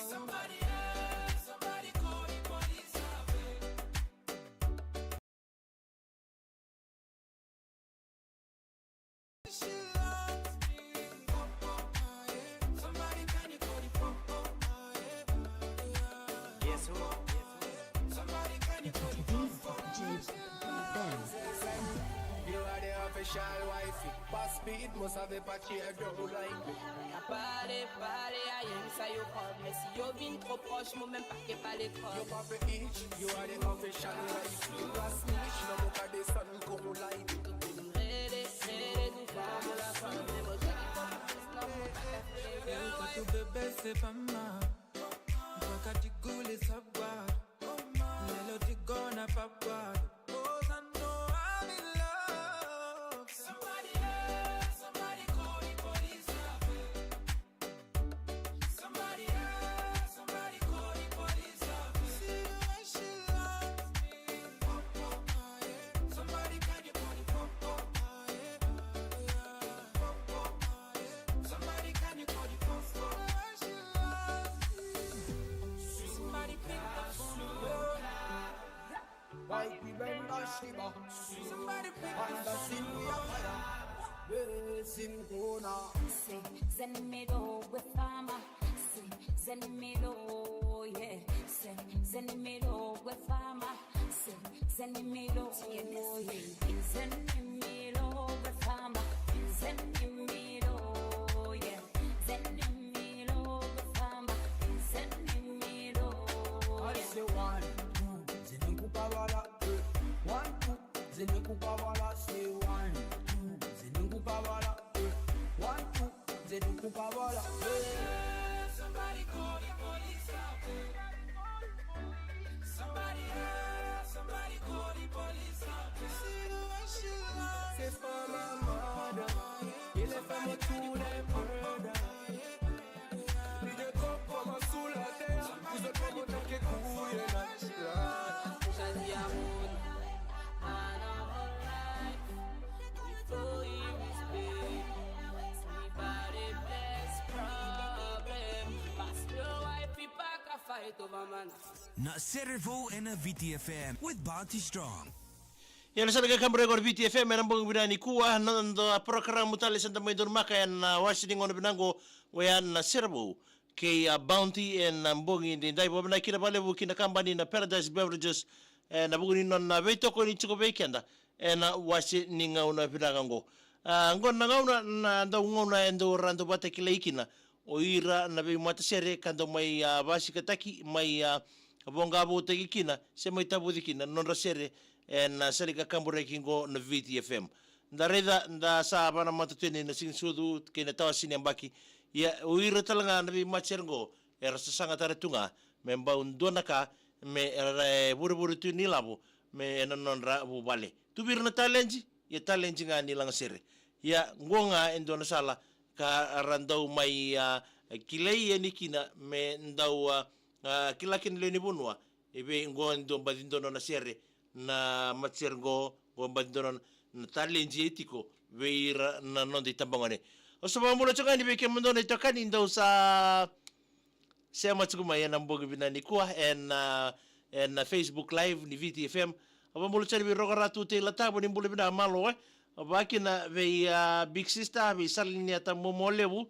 Somebody else, somebody call the police. She loves me. Somebody can you call the popo? Yes, who? Somebody can you call the popo? You are the official wifey. Pass speed, must have a patchy a double line. Parle, aïe, ça y est, mais si yo vin trop proche, moi même pas qu'est pas l'écran. You papa each, you are the official wife. You are snitch, no look at the sun come light. Rede, nous faisons la femme, mais moi Tu bébé c'est pas mal. Toi tu goules ça boire. Mélodie gonna pas boire. Somebody pick up the scene we are fire. Send me low with fama. Send me low, yeah. Send me low with fama. Send me low, yeah. Send me low with fama. Send me low, yeah. Send me low with fama. Send me low. I say 1, 2, zinukupawala. 1, 2, zinukupawala. Say 1, 2, zinukupawala. 1, 2, zinukupawala. Somebody call the police out. Somebody call the police out. See the way she lies. C'est for my mother. Il est fait mon tour des murder. Lui de corps comme un sous la terre. Vous êtes pas mon temps qui couille là. Na Sere and a VitiFM with Bounty Strong. Yan sa nagkakambre ko VitiFM meron bang binani kuha nando parokaramu tali sa damay dormaka yan washing on binango wayan na Sere kay Bounty and mbongi din dai bobna kinabalebu kinakambani na Beverages na buguni non na veito ko ni chiko bekenda na washing ninga una binango ngon na ngauna na ndo ngona endo rando bata kilaikina oira na vei-matasere kando mai voqa-voutaki mai voqa-voutaki kina se mai tabudi kina nodra Sere na sarika kambure kingo na VitiFM nda reda nda sa bana matatene na sinsudu kina tawa sini ambaki ya oira talanga na vei-matasere ngo era sasanga taretunga memba undona ka me buru tu nilabu me nonra bubale tubir na talenji ya talenji nga nilang Sere ya ngonga endona sala ka randau mai kilei ni kina me ndau kilakin le ni vanua ebe ngondo badindono na Sere na matsergo go badindono na talenji etiko veira na nondi tambangone o sababu mulo changani be ke mondone tokani ndau sa se matsuguma ya nambogi binani kwa en Facebook live ni VitiFM aba mulo chari be rogaratu te latabo ni mulo bina malo Bakina vei big sister vei salinia ta momolevu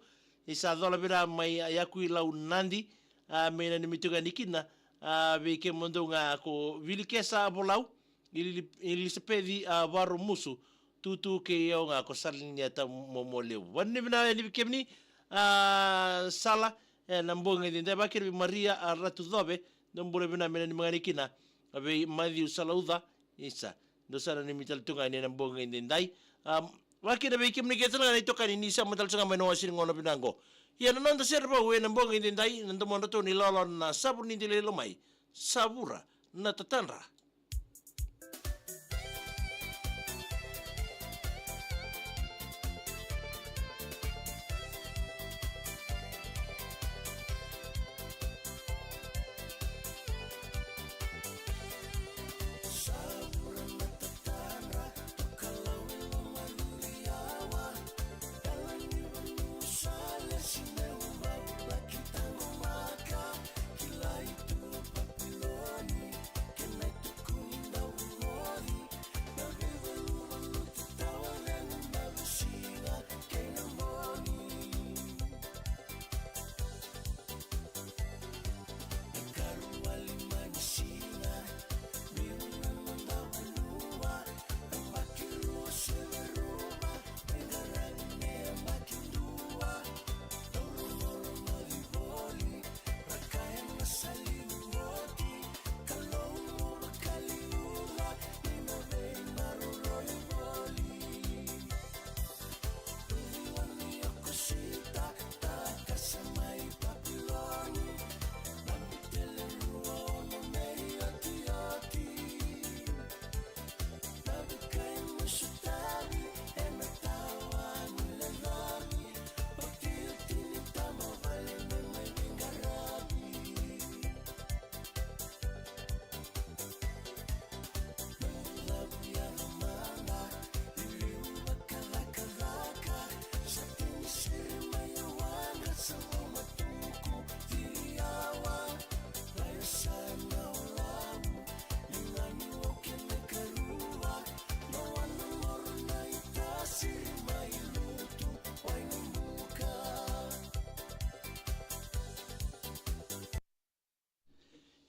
isa dola bira mai yaku lau nandi mena ni mituga nikina vei ke mondonga ko vilikesa bolau ili sepedi baru musu tutu ke yo nga ko salinia ta momolevu wanne bina ni kemni sala na mbonga ndi bakir Maria ratu dobe ndombole bina mena ni manganikina vei Matthew salauda isa dosara ni mital tunga ni nambonga indai wakina be kimni ketala ni toka ni sa matal sanga meno wasin ngono binango ya nanda serba we nambonga indai nando mondo to ni lolo na sabur ni dile lomai sabura na tatanra Shine, she never like it,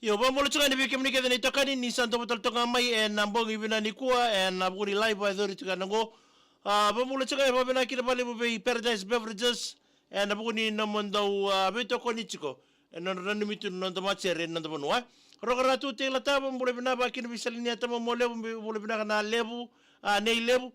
Yo bambola tsuka ni bikem ni keda ni tokani ni santo botal tonga mai nambong ibina ni kuwa nabuni live by the tuka nango bambola tsuka ba bina kida bale be Paradise Beverages nabuni namondo beto konichiko nonda mitu nonda machere nonda vanua rogara tu te la taba bambola bina ba kina bisalini atama mole bambola bina na lebu nei lebu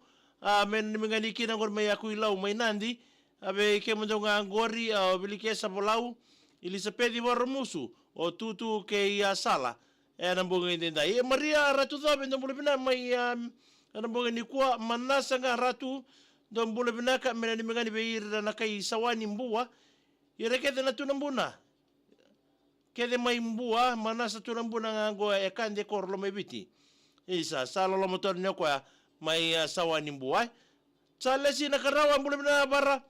men mingani kina ngor mai aku ilau mai nandi abe kemondo ngori bilike sabolau ilisapedi warmusu o tutu ke sala nambonga indenda Maria ratu dhabe ndombule bina mai nambonga ni kuwa manasa nga ratu ndombule bina ka menani mengani beira na kai sawani mbua irekete na tunambuna kede mai mbua manasa tunambuna ngango kande korlo mebiti isa sala lo motor nyokwa mai sawani mbua salesi na karawa mbule bina bara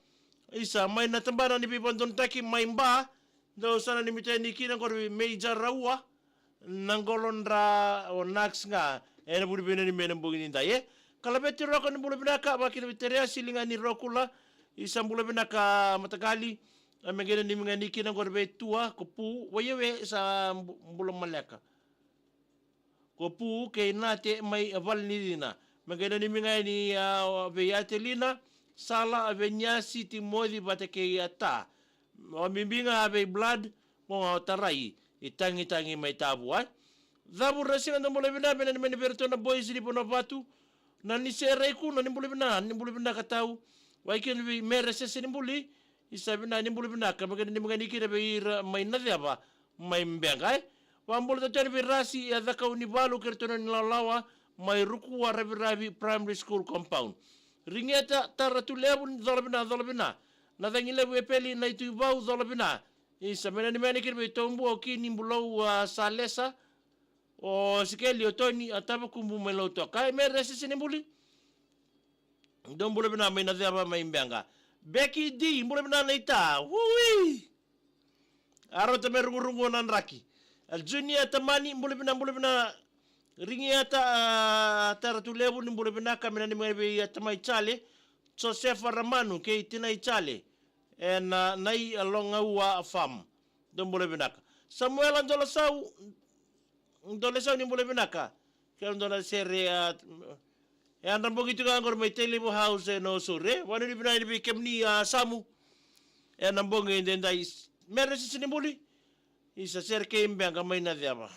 isa mai na tambana ni bibondon taki mai mba do sana ni miteni kina ngor meja rawa nangolon ra o nax nga ena budi bene ni mena mbugini ndaye kala beti roko ni bulu binaka bakina biteria silinga ni rokula isa bulu binaka matagali amengena ni mengani kina ngor betua kopu wayewe sa bulu maleka kopu ke nate mai valnidina mengena ni mengani vei-matasere sala avenyasi timodi batake ata o mimbinga ave blood mo tarai itangi mai tabu dhabu rasinga ndo mole bina bena meni bertona boys di pono batu na ni Sere ku na ni mole bina katau waiken vi mere sese ni mbuli isa bina ni mole bina ka magani ni mangani kira be mai nadhaba mai mbenga wa mbole tatani bi rasi ya dhaka unibalu kertona ni lawa mai ruku wa rabi primary school compound ringeta taratu lebu dholbina na dhangi lebu epeli na itu ibau dholbina isa mena ni meni kirbe tombu o kini mbulau salesa o sikeli o toni ataba kumbu melo to kai mere sisi ni mbuli ndom mbule bina mai na dhaba mai mbenga Becky D mbule bina na ita hui arota merungu nan raki al junior tamani mbule bina ringi ata taratu lebu ni mbule bina kamena ni mebe tamai chale Josefa Ramanu ke itina ichale na nai alonga ua fam do mbule binaka Samuel andolesau ni mbule binaka ke andola Sere andambo gitu ngor mai telebo house no sore wanu ni bina ni kemni samu andambo ngenda mere sini mbuli isa Sere ke mbanga mai na diaba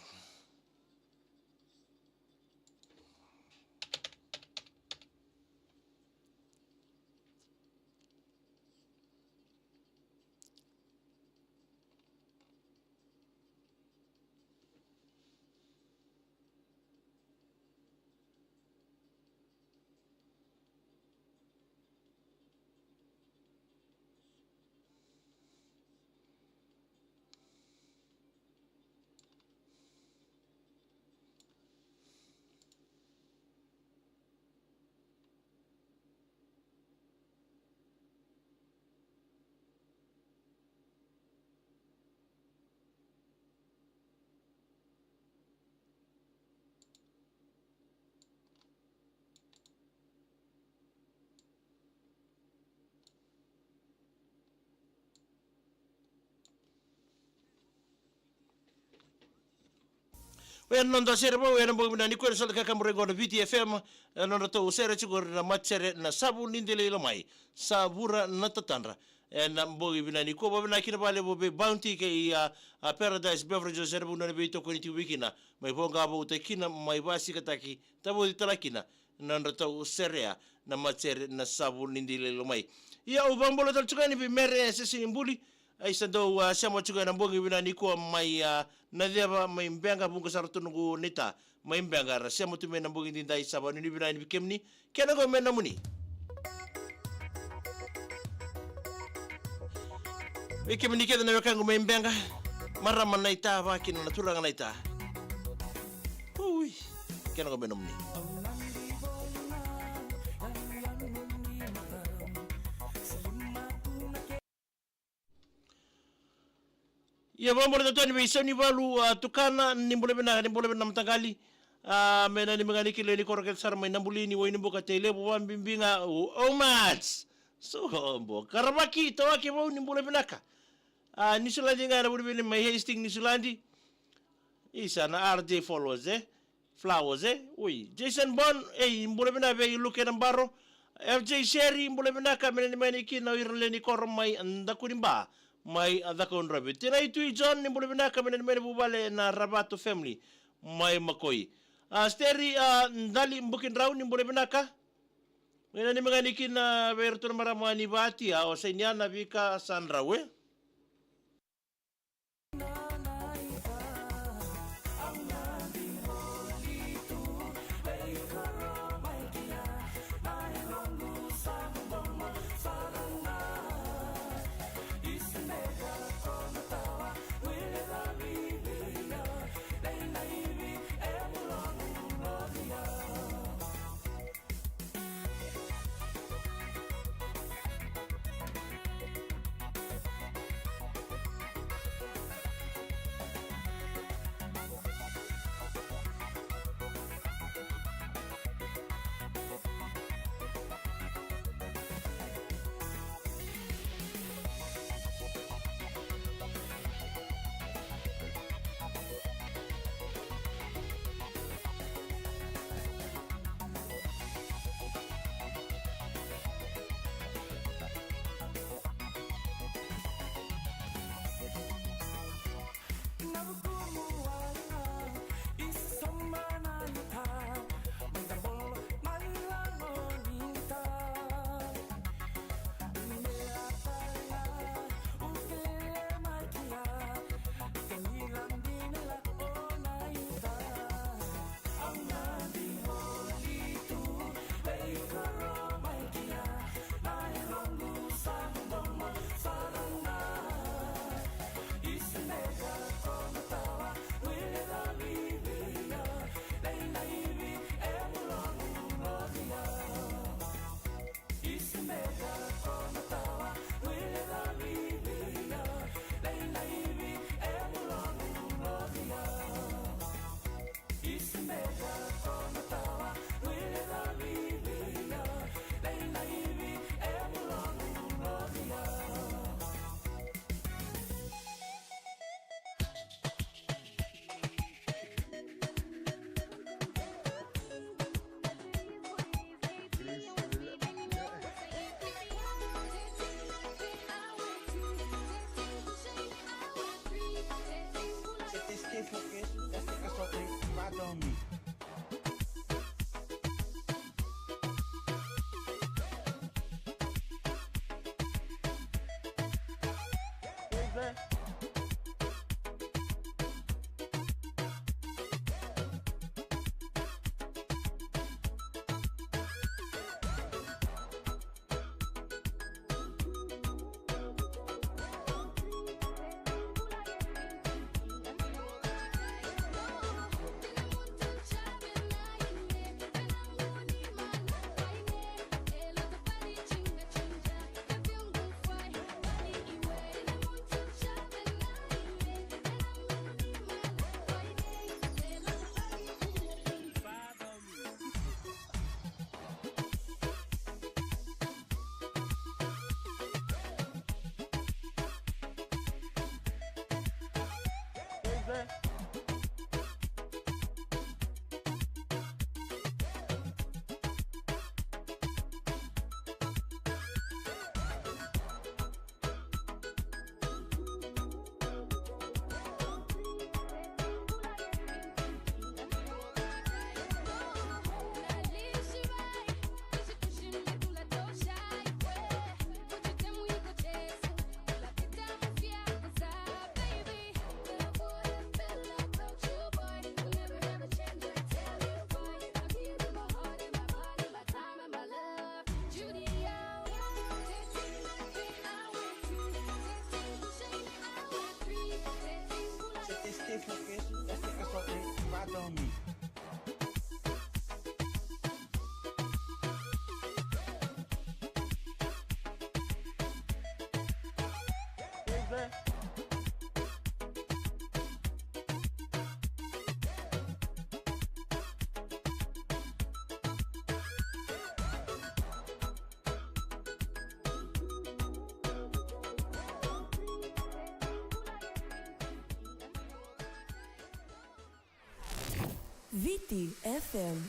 nonda Sere bo bo bina ni kwere salka kamrengo na VitiFM nonda to Sere chigor na machere na sabu nindele mai sabura na tatandra na mbogi bina ni ko bina kina bale bo be bounty ke Paradise Beverages Sere bo na be to koniti wikina mai bonga bo te kina mai basi kataki tabo di talakina nonda to Sere na machere na sabu nindele mai ia o bambola tal chukani be mere sesi mbuli ai sando siamo chuga na mbongi bina ni ko mai na deba mai mbenga bunga sartungu nita mai mbenga ra siamo tu mena mbongi dinda isaba ni bina ni bikemni kena go mena muni bikemni keda na kango mai mbenga mara manaita ba kina na turanga naita ui kena go mena muni ia bambola tatani be isoni balu tukana ni mbole bina mtagali mena ni mengani kile ni koroket sar mai nambulini wo ni boka tele bo bimbinga mats so bo karabaki tawaki bo ni mbole binaka ni sulandi ngara bo ni mai hasting ni sulandi Isa na RJ followers Flowers Ui. Jason Bon, mbule bina be luke ng baro. FJ Sere, mbule bina kami ni maniki na wirle ni korom may andakunimba. May adakon rabi. Tinay tui John, mbule bina kami ni mani bubale na Rabato family. May makoy. Steri, dali mbukin raw ni mbule bina ka? Ngayon ni mga nikin na berto na maramang ni Bati o sa inya na bika san raw VitiFM.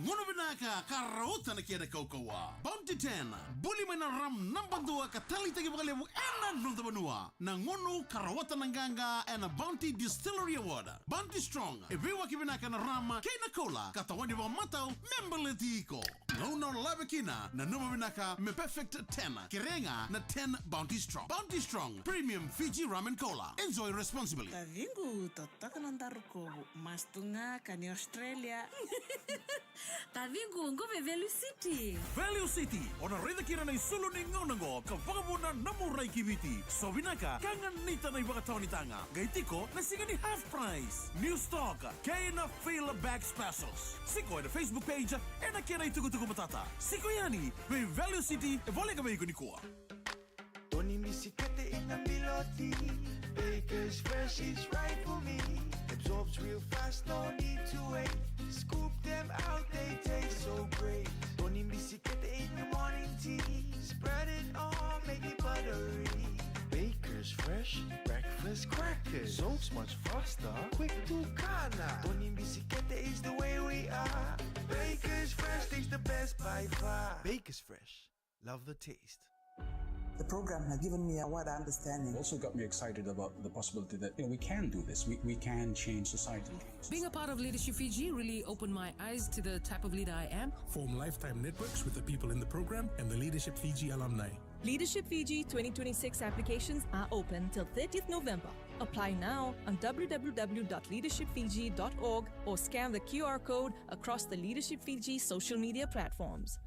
Ngono binaka karauta na kiada kaukawa. Bounty 10, buli may na ram number 2 katali tagi bakalimu ena nonta vanua. Na ngono karawata nanganga and a Bounty Distillery Award. Bounty Strong, ebewa kibinaka na ram kina cola katawani ba matao memberleti iko. Ngono labe kina na numa binaka me perfect 10 kirenga na 10 Bounty Strong. Bounty Strong, premium Fiji rum and cola. Enjoy responsibly. Kavingu totaka nandarukobu mastunga kani Australia. Kavingu ngove Value City. Value City, ona reda kira na isulu ni ngonango, ka vagabona namurai kibiti. So binaka, kangan nita na ibakataw ni tanga. Gaitiko, nasiga ni half price. New stock, kaya na feel back specials. Siko na Facebook page, na kira itugutugu matata. Siko yani, may Value City, vole ka ko ni kuwa. Tony Misikete in the Miloti. Bakers Fresh is right for me. Absorbs real fast, no need to wait. Scoop them out, they taste so great. Tony Misikete in the morning tea. Spread it on, make it buttery. Bakers Fresh, breakfast crackers. So much faster, quick to kana. Tony Misikete is the way we are. Bakers Fresh tastes the best by far. Bakers Fresh, love the taste. The program has given me a wider understanding. Also got me excited about the possibility that we can do this. We can change society. Being a part of Leadership Fiji really opened my eyes to the type of leader I am. Form lifetime networks with the people in the program and the Leadership Fiji alumni. Leadership Fiji 2026 applications are open till 30th November. Apply now on www.leadershipfiji.org or scan the QR code across the Leadership Fiji social media platforms.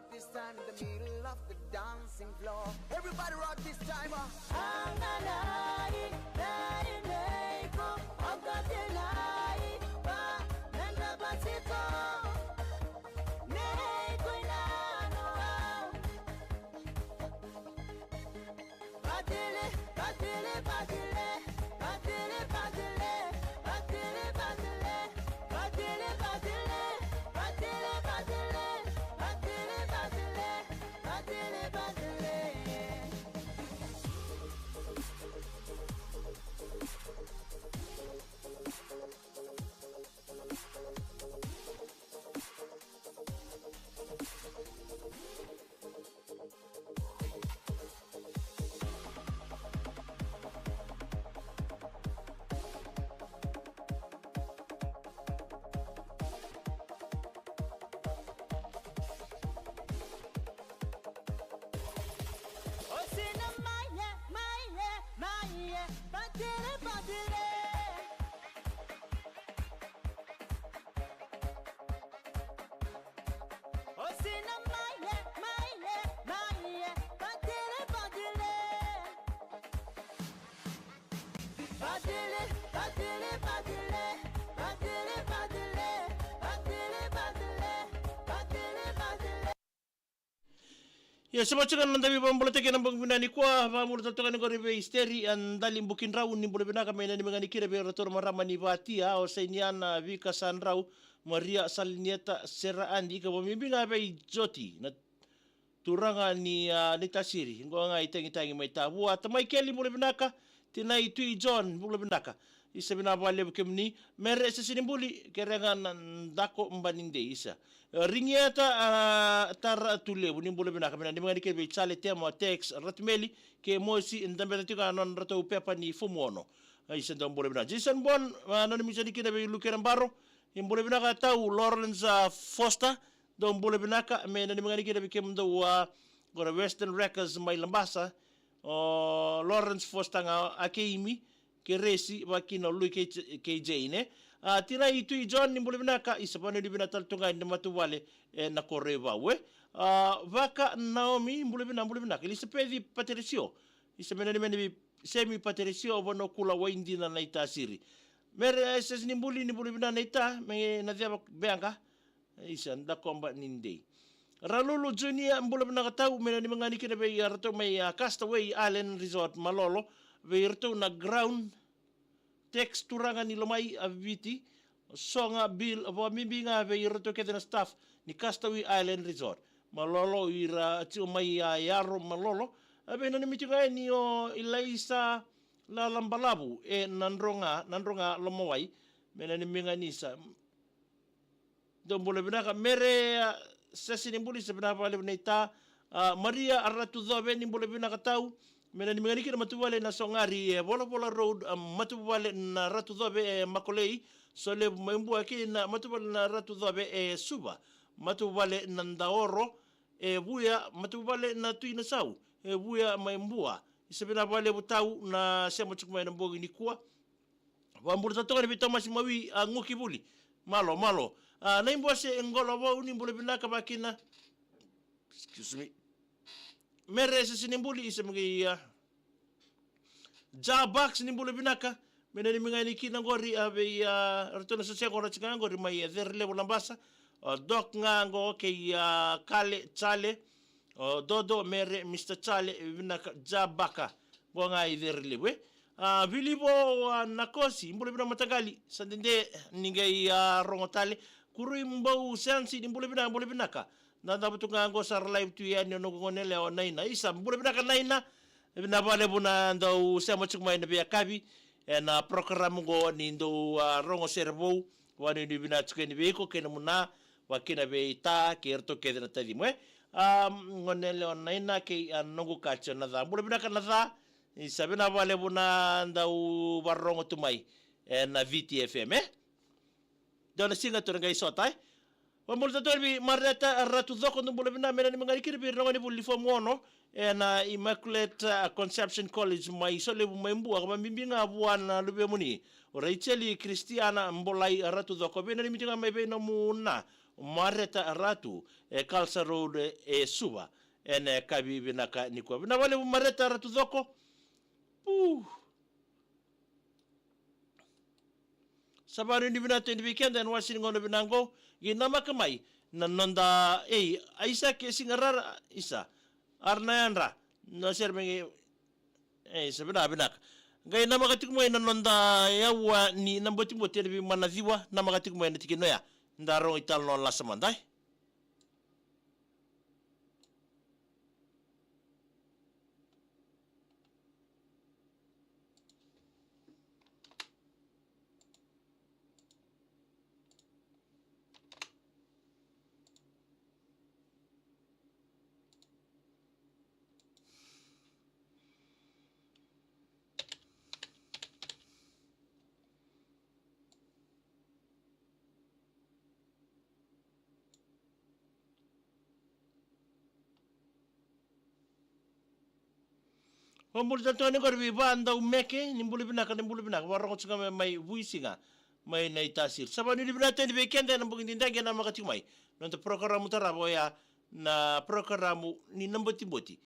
This time in the middle of the dancing floor. Everybody rock this time. Ya semacam nanti boleh tekan nambang binani kuah, boleh tentukan negara isteri andali bukin rau ni boleh binaka mainan mengani kira biar retor maramani vatia o senyana vika sanrau Maria Salinieta Sere andi ka pemimpin abai joti na turanga ni tasiri ngo ngai tengi mai tabu atamai keli boleh binaka tinai tui John boleh binaka isa binabale kemni mere sa sinimbuli kerengan dako mbaninde isa ringiata tar tule bunin boleh binaka mena dimangani ke be chale tema text ratmeli ke mosi ndambe tika non rato pepa ni fumono isa ndam boleh binaka jason bon non misani kina be lukeran baro im boleh binaka tau Lawrence Foster dom boleh binaka mena dimangani kina be kemdo gora Western Records mai lambasa Lawrence Foster nga akeimi ke resi wakina lui ke jane tira itu John ni boleh binaka isapane di binatal tungai ni matuwale na koreva we vaka Naomi boleh binaka ili sepedi Patricio isamena ni semi Patricio bono kula waindi na itasiri mere ses ni boleh binaka ita me na dia beanga isa nda komba ninde Ralulu Junior boleh binaka tau mena ni mangani kina be yarto mai Castaway Island Resort malolo verto na ground text turangan ni lomai aviti songa bill abo mimbinga ve irto kedena staff ni Castaway Island Resort malolo ira mai yaro malolo abe nani mitinga ni o ilaisa la lambalabu nandronga lomowai menani minganisa dom boleh binaka mere sesini buli sebenarnya boleh binata Maria Aratu Zobe ni boleh binaka tau mena ni mengani kira matuwale na songari bola road matuwale na Ratu Zobe Makolei sole membu aki na matuwale na Ratu Zobe Suba matuwale na Ndaoro buya matuwale na Tuina Sau buya membua isabina wale butau na sema chukuma na mbogi ni kuwa wambulu tatoka ni bitoma simawi nguki buli malo na imbo se ngolo wa uni mbule binaka bakina excuse me mere se sinimbuli isemgi Jabax ni mbule binaka mena ni mingani kina ngori abe retono se ngora chika ngori mai derle bulambasa dok ngango ke kale chale dodo mere Mr. Chale binaka Jabaka bonga derle we vilibo nakosi mbule bina matagali sandende ningai rongotale kurui mbau sensi ni mbule binaka nanda butunga ngo sar live tu ya no ngonele o naina isa mbule binaka naina na vale buna ndo sema chukuma ina bia kabi na parokaramu go ni ndo rongo servo wani ni bina chukeni beko kena muna wakina beita kerto kedena tadi mwe ngonele o naina ke nongo kacho na da mbule binaka na da isa bina vale buna ndo barongo tumai na VitiFM dona singa to ngai sotai wamul tatorbi mareta Ratu Zoko ndo mbule bina mena ni mangari kirbi rongo ni buli fomono na Immaculate Conception College mai sole membu akama mimbinga buana lube muni Racheli Christiana mbolai Ratu Zoko bena ni mitinga mai bena muna mareta Ratu Kalsa Road Suba kabi binaka nikwa bina wale mareta Ratu Zoko sabari ni binato ni weekend and wasi ngono binango ginama kamai nanonda aisa ke singarar isa arnayanra no sermengi sebenarnya binak gay nama katik mo nanonda yawa ni namboti mo terbi manaziwa nama katik mo tikino ya ndaro ital no lasamandai Hombul tanto ni korbi banda umeke nimbuli binaka warong tsuga mai vuisinga mai na itasir sabani ni binata ni weekend na mbugin dindaga na makati mai nonto parokaramu taraboya na parokaramu ni namboti